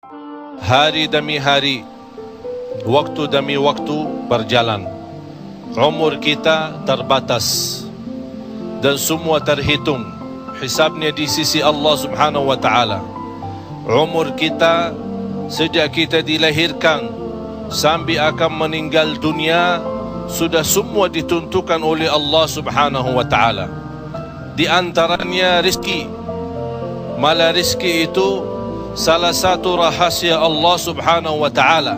Hari demi hari, waktu demi waktu berjalan. Umur kita terbatas dan semua terhitung hisabnya di sisi Allah Subhanahu wa taala. Umur kita sejak kita dilahirkan sampai akan meninggal dunia sudah semua ditentukan oleh Allah Subhanahu wa taala. Di antaranya rezeki. Malah rezeki itu salah satu rahasia Allah Subhanahu wa taala,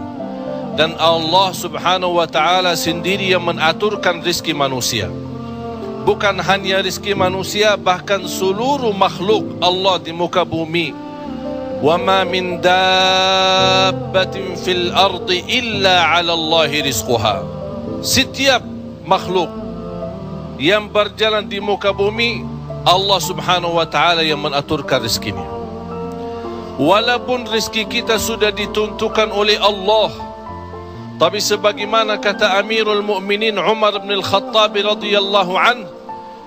dan Allah Subhanahu wa taala sendiri yang mengaturkan rezeki manusia. Bukan hanya rezeki manusia, bahkan seluruh makhluk Allah di muka bumi. Wa ma min dabbatin fil ardi illa 'ala Allahi rizquha. Setiap makhluk yang berjalan di muka bumi, Allah Subhanahu wa taala yang mengaturkan rezekinya. Walaupun rezeki kita sudah ditentukan oleh Allah, tapi sebagaimana kata Amirul Mukminin Umar bin Al-Khattab radhiyallahu anhu,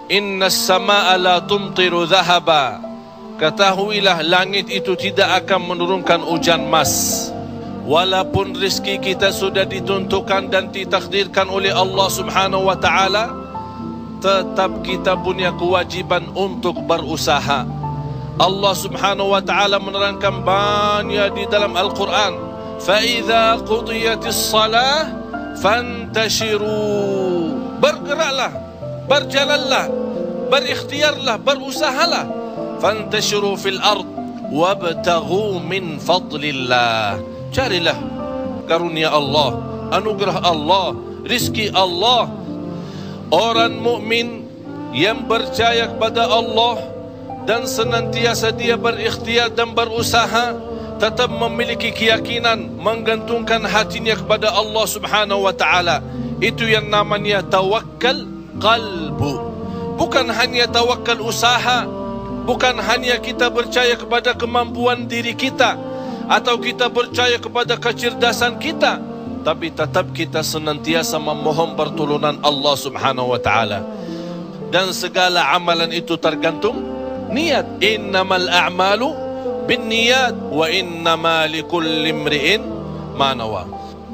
innas samaa la tumtiru dhahaba. Ketahuilah langit itu tidak akan menurunkan hujan emas. Walaupun rezeki kita sudah ditentukan dan ditakdirkan oleh Allah Subhanahu wa taala, tetap kita punya kewajiban untuk berusaha. Allah Subhanahu wa taala menerangkan banyak di dalam Al-Quran, فَإِذَا قُضِيَتِ الصَّلَاةِ فَانْتَشِرُوا. Bergeraklah, berjalanlah, berikhtiarlah, berusahalah. فَانْتَشِرُوا فِي الْأَرْضِ وَابْتَغُوا مِنْ فَضْلِ اللَّهِ. Carilah karunia Allah, anugerah Allah, rizki Allah. Orang mukmin yang percaya kepada Allah dan senantiasa dia berikhtiar dan berusaha, tetap memiliki keyakinan, menggantungkan hatinya kepada Allah Subhanahu wa taala. Itu yang namanya tawakkal qalbu. Bukan hanya tawakal usaha, bukan hanya kita percaya kepada kemampuan diri kita atau kita percaya kepada kecerdasan kita, tapi tetap kita senantiasa memohon pertolongan Allah Subhanahu wa taala. Dan segala amalan itu tergantung niat. Innamal a'malu binniyat wa innama likulli imri'in ma nawa.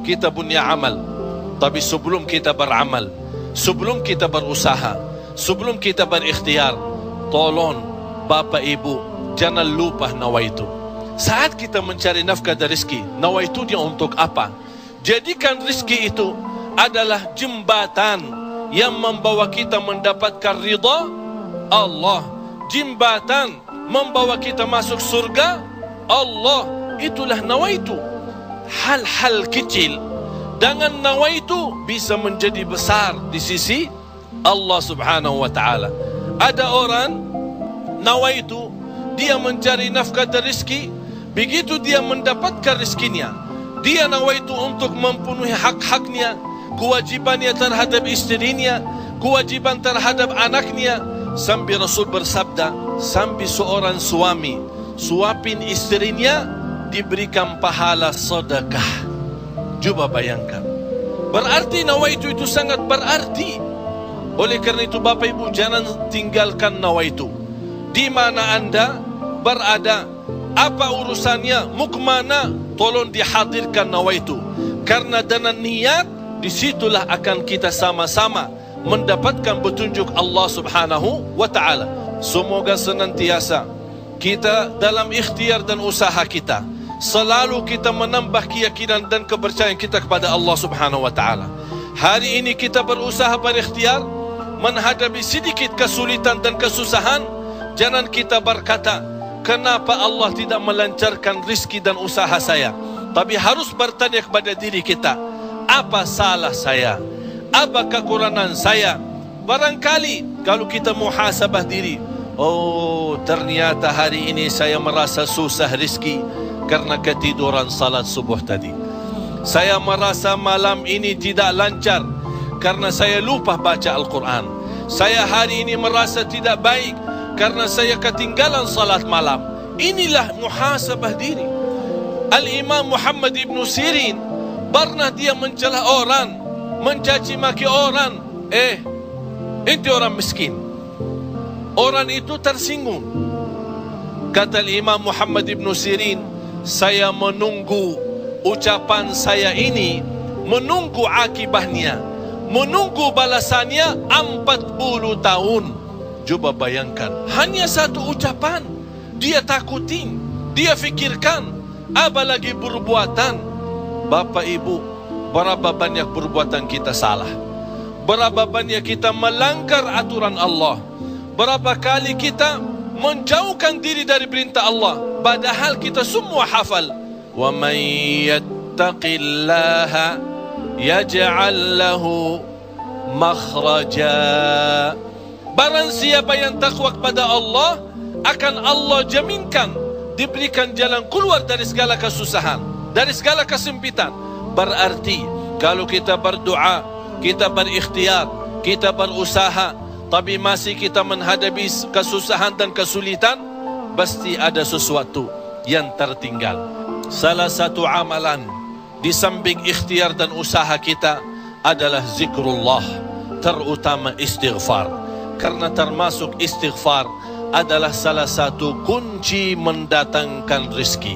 Kita punya amal, tapi sebelum kita beramal, sebelum kita berusaha, sebelum kita berikhtiar, tolong Bapak Ibu jangan lupa nawaitu. Saat kita mencari nafkah dan rezeki, nawaitu dia untuk apa? Jadikan rezeki itu adalah jembatan yang membawa kita mendapatkan ridha Allah. Jembatan membawa kita masuk surga Allah. Itulah nawaitu. Hal-hal kecil dengan nawaitu bisa menjadi besar di sisi Allah Subhanahu wa taala. Ada orang nawaitu, dia mencari nafkah dan rezeki, begitu dia mendapatkan rezekinya, dia nawaitu untuk memenuhi hak-haknya, kewajibannya terhadap istrinya, kewajiban terhadap anaknya. Sampai Rasul bersabda, sampai seorang suami suapin istrinya diberikan pahala sedekah. Coba bayangkan, berarti nawaitu itu sangat berarti. Oleh kerana itu Bapak Ibu jangan tinggalkan nawaitu. Di mana anda berada, apa urusannya, mau kemana, tolong dihadirkan nawaitu. Karena dengan niat, disitulah akan kita sama-sama mendapatkan petunjuk Allah Subhanahu wa ta'ala. Semoga senantiasa kita dalam ikhtiar dan usaha kita, selalu kita menambah keyakinan dan kepercayaan kita kepada Allah Subhanahu wa ta'ala. Hari ini kita berusaha berikhtiar, menghadapi sedikit kesulitan dan kesusahan, jangan kita berkata, kenapa Allah tidak melancarkan rezeki dan usaha saya? Tapi harus bertanya kepada diri kita, apa salah saya? Apa kekurangan saya? Barangkali kalau kita muhasabah diri, oh ternyata hari ini saya merasa susah rezeki karena ketiduran salat subuh tadi. Saya merasa malam ini tidak lancar karena saya lupa baca Al-Quran. Saya hari ini merasa tidak baik karena saya ketinggalan salat malam. Inilah muhasabah diri. Al-Imam Muhammad ibn Sirin pernah dia mencela orang, mencaci maki orang. Itu orang miskin. Orang itu tersinggung. Kata Imam Muhammad ibn Sirin, saya menunggu ucapan saya ini, menunggu akibahnya, menunggu balasannya 40 tahun. Coba bayangkan, hanya satu ucapan dia takutin, dia fikirkan, apalagi perbuatan. Bapak Ibu, berapa banyak perbuatan kita salah, berapa banyak kita melanggar aturan Allah, berapa kali kita menjauhkan diri dari perintah Allah, padahal kita semua hafal. Wa man yattaqillaha yaj'al lahu makhraja. Barang siapa yang takwa kepada Allah, akan Allah jaminkan diberikan jalan keluar dari segala kesusahan, dari segala kesempitan. Berarti kalau kita berdoa, kita berikhtiar, kita berusaha, tapi masih kita menghadapi kesusahan dan kesulitan, pasti ada sesuatu yang tertinggal. Salah satu amalan di samping ikhtiar dan usaha kita adalah zikrullah, terutama istighfar. Karena termasuk istighfar adalah salah satu kunci mendatangkan rezeki.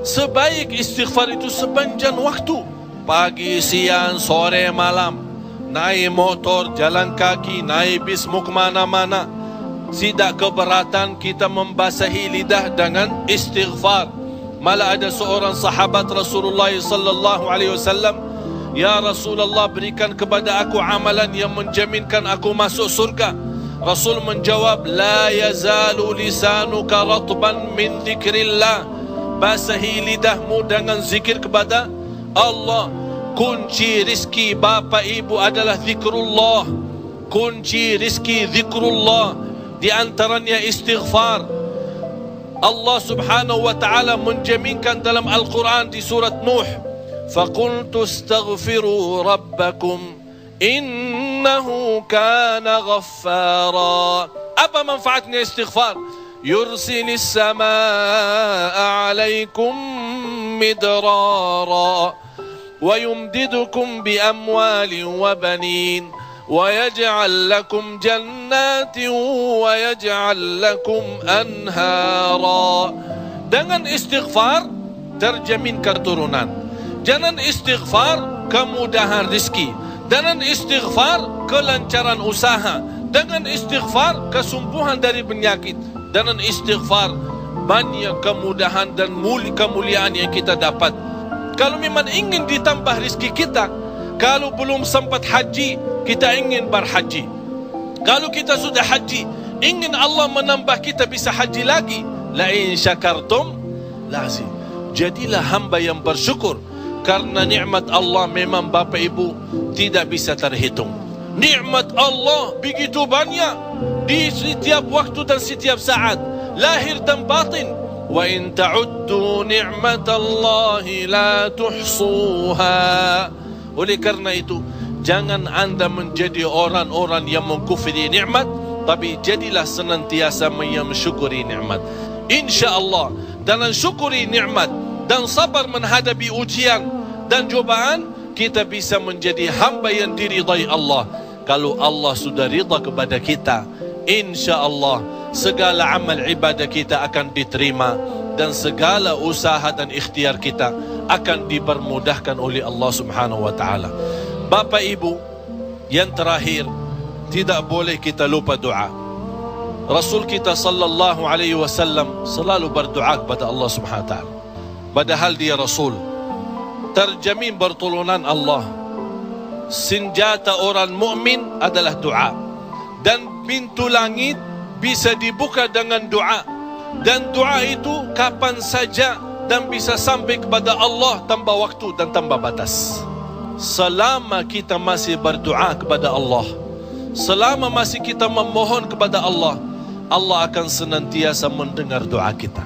Sebaik istighfar itu sepanjang waktu, pagi, siang, sore, malam, naik motor, jalan kaki, naik bis, mau kemana-mana, tidak keberatan kita membasahi lidah dengan istighfar. Malah ada seorang sahabat Rasulullah sallallahu alaihi wasallam, "Ya Rasulullah, berikan kepada aku amalan yang menjaminkan aku masuk surga." Rasul menjawab, "La yazalu lisanuka ratban min dzikrillah." Basahi lidahmu dengan zikir kepada Allah. Kunci rizki Bapak Ibu adalah zikrullah. Kunci rizki zikrullah, di antaranya istighfar. Allah Subhanahu wa ta'ala menjaminkan dalam Al-Quran di surat Nuh, "Faqultu astaghfiru rabbakum innahu kana ghaffara." Apa manfaatnya istighfar? Yursilis samaa alaikum midrara wa yumdidukum bi amwalin wa banin wa yaj'al lakum jannatin wa yaj'al lakum anhara. Dengan istighfar terjamin keturunan. Dengan istighfar kemudahan rezeki. Dengan istighfar kelancaran usaha. Dengan istighfar kesembuhan dari penyakit. Dengan istighfar banyak kemudahan dan kemuliaan yang kita dapat. Kalau memang ingin ditambah rezeki kita, kalau belum sempat haji, kita ingin berhaji. Kalau kita sudah haji, ingin Allah menambah kita bisa haji lagi. La in syakartum lazim. Jadilah hamba yang bersyukur, karena nikmat Allah memang Bapak Ibu tidak bisa terhitung. Nikmat Allah begitu banyak di setiap waktu dan setiap saat, lahir dan batin. Wa in ta'uddu ni'matallahi la tuhsuha. Oleh karena itu, jangan anda menjadi orang-orang yang mengkufri nikmat, tapi jadilah senantiasa mensyukuri nikmat. InsyaAllah dengan syukuri nikmat dan sabar menghadapi ujian dan cobaan, kita bisa menjadi hamba yang diridai Allah. Kalau Allah sudah ridha kepada kita, InsyaAllah segala amal ibadah kita akan diterima, dan segala usaha dan ikhtiar kita akan dipermudahkan oleh Allah Subhanahu wa ta'ala. Bapak Ibu, yang terakhir, tidak boleh kita lupa doa. Rasul kita sallallahu alaihi wasallam selalu berdoa kepada Allah Subhanahu wa ta'ala. Padahal dia Rasul, terjamin pertolongan Allah. Senjata orang mukmin adalah doa, dan pintu langit bisa dibuka dengan doa, dan doa itu kapan saja dan bisa sampai kepada Allah tanpa waktu dan tanpa batas. Selama kita masih berdoa kepada Allah, selama masih kita memohon kepada Allah, Allah akan senantiasa mendengar doa kita.